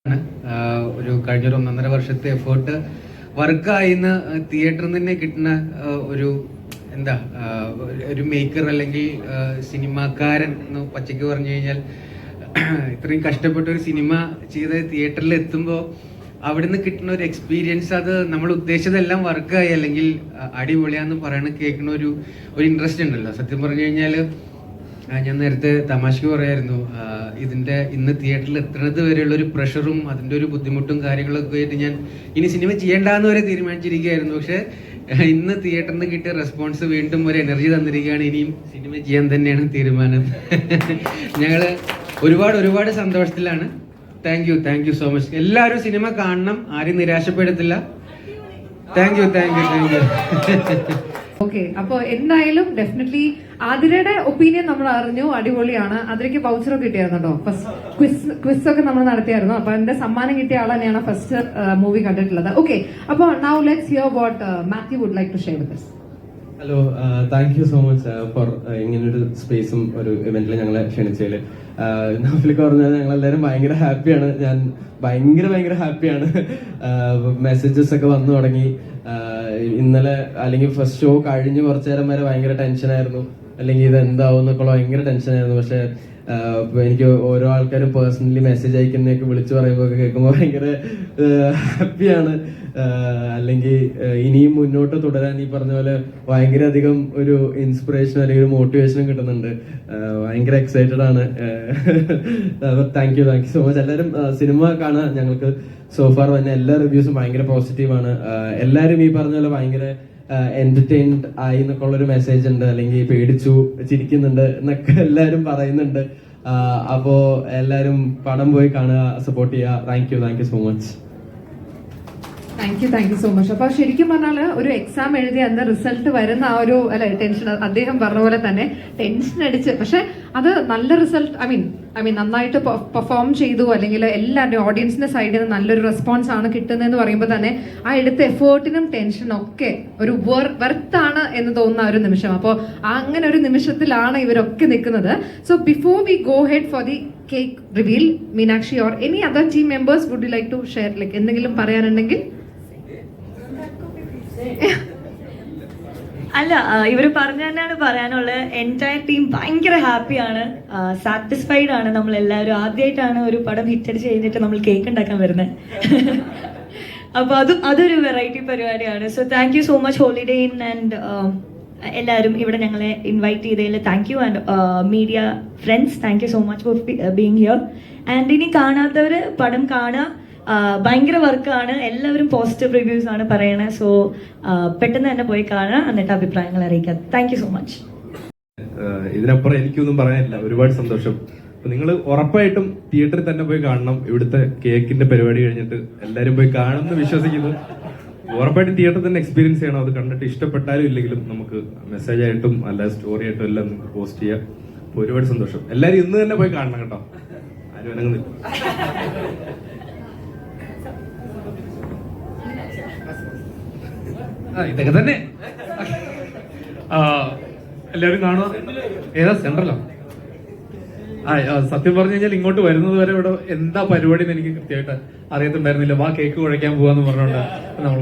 ഒരു കഴിഞ്ഞൊരു 1.5 വർഷത്തെ എഫേർട്ട് വർക്കായിന്ന് തിയേറ്ററിൽ തന്നെ കിട്ടുന്ന ഒരു എന്താ ഒരു മേക്കർ അല്ലെങ്കിൽ സിനിമാക്കാരൻ എന്ന് പച്ചയ്ക്ക് പറഞ്ഞു കഴിഞ്ഞാൽ ഇത്രയും കഷ്ടപ്പെട്ട ഒരു സിനിമ ചെയ്ത് തിയേറ്ററിൽ എത്തുമ്പോൾ അവിടുന്ന് കിട്ടുന്ന ഒരു എക്സ്പീരിയൻസ്, അത് നമ്മൾ ഉദ്ദേശിച്ചതെല്ലാം വർക്കായി അല്ലെങ്കിൽ അടിപൊളിയാന്ന് പറയണ കേൾക്കുന്ന ഒരു ഇൻട്രസ്റ്റ് ഉണ്ടല്ലോ. സത്യം പറഞ്ഞു കഴിഞ്ഞാൽ ഞാൻ നേരത്തെ തമാശക്ക് പറയായിരുന്നു, ഇതിന്റെ ഇന്ന് തിയേറ്ററിൽ എത്തുന്നത് വരെയുള്ള ഒരു പ്രഷറും അതിന്റെ ഒരു ബുദ്ധിമുട്ടും കാര്യങ്ങളൊക്കെ ആയിട്ട് ഞാൻ ഇനി സിനിമ ചെയ്യേണ്ടെന്ന് വരെ തീരുമാനിച്ചിരിക്കുകയായിരുന്നു. പക്ഷെ ഇന്ന് തിയേറ്ററിൽ നിന്ന് കിട്ടിയ റെസ്പോൺസ് വീണ്ടും ഒരു എനർജി തന്നിരിക്കുകയാണ്. ഇനിയും സിനിമ ചെയ്യാൻ തന്നെയാണ് തീരുമാനം. ഞങ്ങള് ഒരുപാട് സന്തോഷത്തിലാണ്. Thank you so much. എല്ലാവരും സിനിമ കാണണം, ആരും നിരാശപ്പെടുത്തില്ല. Thank you. ഓക്കെ, അപ്പൊ എന്തായാലും ഡെഫിനറ്റ്ലി ആതിരയുടെ ഒപ്പീനിയൻ നമ്മൾ അറിഞ്ഞു, അടിപൊളിയാണ്. ആതിരയ്ക്ക് വൗച്ചറൊക്കെ കിട്ടിയായിരുന്നോ? ഫസ്റ്റ് ക്വിസ് ഒക്കെ നമ്മൾ നടത്തിയായിരുന്നു. അപ്പൊ എന്റെ സമ്മാനം കിട്ടിയ ആൾ തന്നെയാണ് ഫസ്റ്റ് മൂവി കണ്ടിട്ടുള്ളത്. ഓക്കെ, അപ്പൊ now let's hear what Matthew would like to share with us. Hello, thank you so much for ഇങ്ങനൊരു സ്പേസും ഒരു ഇവന്റിൽ ഞങ്ങളെ ക്ഷണിച്ചതിൽ. നൗഫലൊക്കെ പറഞ്ഞാൽ ഞങ്ങളെല്ലാവരും ഭയങ്കര ഹാപ്പിയാണ്. ഞാൻ ഭയങ്കര ഹാപ്പിയാണ്. മെസ്സേജസ് ഒക്കെ വന്നു തുടങ്ങി. ഇന്നലെ അല്ലെങ്കിൽ ഫസ്റ്റ് ഷോ കഴിഞ്ഞ് കുറച്ചു നേരം വരെ ഭയങ്കര ടെൻഷനായിരുന്നു, അല്ലെങ്കിൽ ഇത് എന്താവും എന്നൊക്കെയുള്ള ഭയങ്കര ടെൻഷനായിരുന്നു. പക്ഷെ എനിക്ക് ഓരോ ആൾക്കാരും പേഴ്സണലി മെസ്സേജ് അയക്കുന്നതൊക്കെ വിളിച്ചു പറയുമ്പോൾ ഒക്കെ കേൾക്കുമ്പോൾ ഭയങ്കര ഹാപ്പിയാണ്. അല്ലെങ്കിൽ ഇനിയും മുന്നോട്ട് തുടരാൻ ഈ പറഞ്ഞ പോലെ ഭയങ്കര അധികം ഒരു ഇൻസ്പിറേഷൻ അല്ലെങ്കിൽ ഒരു മോട്ടിവേഷനും കിട്ടുന്നുണ്ട്. ഭയങ്കര എക്സൈറ്റഡ് ആണ്. Thank you so much. എല്ലാവരും സിനിമ കാണാൻ. ഞങ്ങൾക്ക് സോഫാർ തന്നെ എല്ലാ റിവ്യൂസും ഭയങ്കര പോസിറ്റീവാണ്. എല്ലാവരും ഈ പറഞ്ഞ പോലെ ഭയങ്കര എന്റർടൈൻഡ് ആയി എന്നൊക്കെ ഉള്ളൊരു മെസ്സേജ് ഉണ്ട്, അല്ലെങ്കിൽ പേടിച്ചു ചിരിക്കുന്നുണ്ട് എന്നൊക്കെ എല്ലാവരും പറയുന്നുണ്ട്. അപ്പോ എല്ലാവരും പടം പോയി കാണുക, സപ്പോർട്ട് ചെയ്യുക. Thank you so much. Thank you so much. അപ്പൊ ശരിക്കും പറഞ്ഞാല് ഒരു എക്സാം എഴുതി അതിന്റെ റിസൾട്ട് വരുന്ന ആ ഒരു ടെൻഷൻ, അദ്ദേഹം പറഞ്ഞ പോലെ തന്നെ ടെൻഷൻ അടിച്ച്, പക്ഷെ അത് നല്ല റിസൾട്ട്, ഐ മീൻ നന്നായിട്ട് പെർഫോം ചെയ്തു, അല്ലെങ്കിൽ എല്ലാവരുടെയും ഓഡിയൻസിന്റെ സൈഡിൽ നിന്ന് നല്ലൊരു റെസ്പോൺസ് ആണ് കിട്ടുന്നതെന്ന് പറയുമ്പോൾ തന്നെ ആ എടുത്ത എഫേർട്ടിനും ടെൻഷനും ഒക്കെ ഒരു വെർത്താണ് എന്ന് തോന്നുന്ന ഒരു നിമിഷം. അപ്പോൾ അങ്ങനെ ഒരു നിമിഷത്തിലാണ് ഇവരൊക്കെ നിൽക്കുന്നത്. So before we go head for the cake reveal, Meenakshi or any other team members would you like to share, like എന്തെങ്കിലും പറയാനുണ്ടെങ്കിൽ? അല്ല, ഇവര് പറഞ്ഞ തന്നെയാണ് പറയാനുള്ളത്. എൻറ്റയർ ടീം ഭയങ്കര ഹാപ്പിയാണ്, സാറ്റിസ്ഫൈഡ് ആണ്. നമ്മൾ എല്ലാവരും ആദ്യമായിട്ടാണ് ഒരു പടം ഹിറ്റടിച്ച് കഴിഞ്ഞിട്ട് നമ്മൾ കേക്ക് ഉണ്ടാക്കാൻ വരുന്നത്. അപ്പോൾ അതൊരു വെറൈറ്റി പരിപാടിയാണ്. So thank you so much Holiday Inn and എല്ലാവരും ഇവിടെ ഞങ്ങളെ ഇൻവൈറ്റ് ചെയ്തതിൽ thank you. And media friends, thank you so much for being here. And ഇനി കാണാത്തവർ പടം കാണുക. ഭയങ്കര വർക്കാണ്, എല്ലാവരും പോസിറ്റീവ് റിവ്യൂസ് ആണ് പറയണത്. സോ പെട്ടെന്ന് തന്നെ പോയി കാണുക, എന്നിട്ട് അഭിപ്രായങ്ങൾ അറിയിക്കുക. Thank you so much. ഇതിനപ്പുറം എനിക്കൊന്നും പറയാനില്ല. ഒരുപാട് സന്തോഷം. നിങ്ങൾ ഉറപ്പായിട്ടും തിയേറ്ററിൽ തന്നെ പോയി കാണണം. ഇവിടുത്തെ കേക്കിന്റെ പരിപാടി കഴിഞ്ഞിട്ട് എല്ലാവരും പോയി കാണുമെന്ന് വിശ്വസിക്കുന്നു. ഉറപ്പായിട്ടും തിയേറ്ററിൽ തന്നെ എക്സ്പീരിയൻസ് ചെയ്യണം. അത് കണ്ടിട്ട് ഇഷ്ടപ്പെട്ടാലും ഇല്ലെങ്കിലും നമുക്ക് മെസ്സേജ് ആയിട്ടും അല്ല സ്റ്റോറി ആയിട്ടും എല്ലാം നമുക്ക് പോസ്റ്റ് ചെയ്യാം. അപ്പോൾ ഒരുപാട് സന്തോഷം. എല്ലാവരും ഇന്ന് തന്നെ പോയി കാണണം കേട്ടോ. ആരും അനങ്ങുന്നില്ല. ഇതൊക്കെ തന്നെ എല്ലാവരും കാണുക. ഏതാ സെൻട്രലോ? സത്യം പറഞ്ഞു കഴിഞ്ഞാൽ ഇങ്ങോട്ട് വരുന്നത് വരെ ഇവിടെ എന്താ പരിപാടി എന്ന് എനിക്ക് കൃത്യമായിട്ട് അറിയത്തുണ്ടായിരുന്നില്ല. വാ കേക്ക് കുഴയ്ക്കാൻ പോവാന്ന് പറഞ്ഞോണ്ട് നമ്മൾ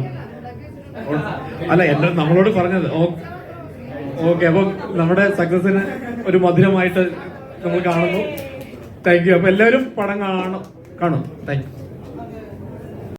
നമ്മളോട് പറഞ്ഞത്. ഓക്കെ, അപ്പൊ നമ്മുടെ സക്സസിന് ഒരു മധുരമായിട്ട് നമ്മൾ കാണുന്നു. Thank you. അപ്പൊ എല്ലാവരും പടം കാണും. Thank you.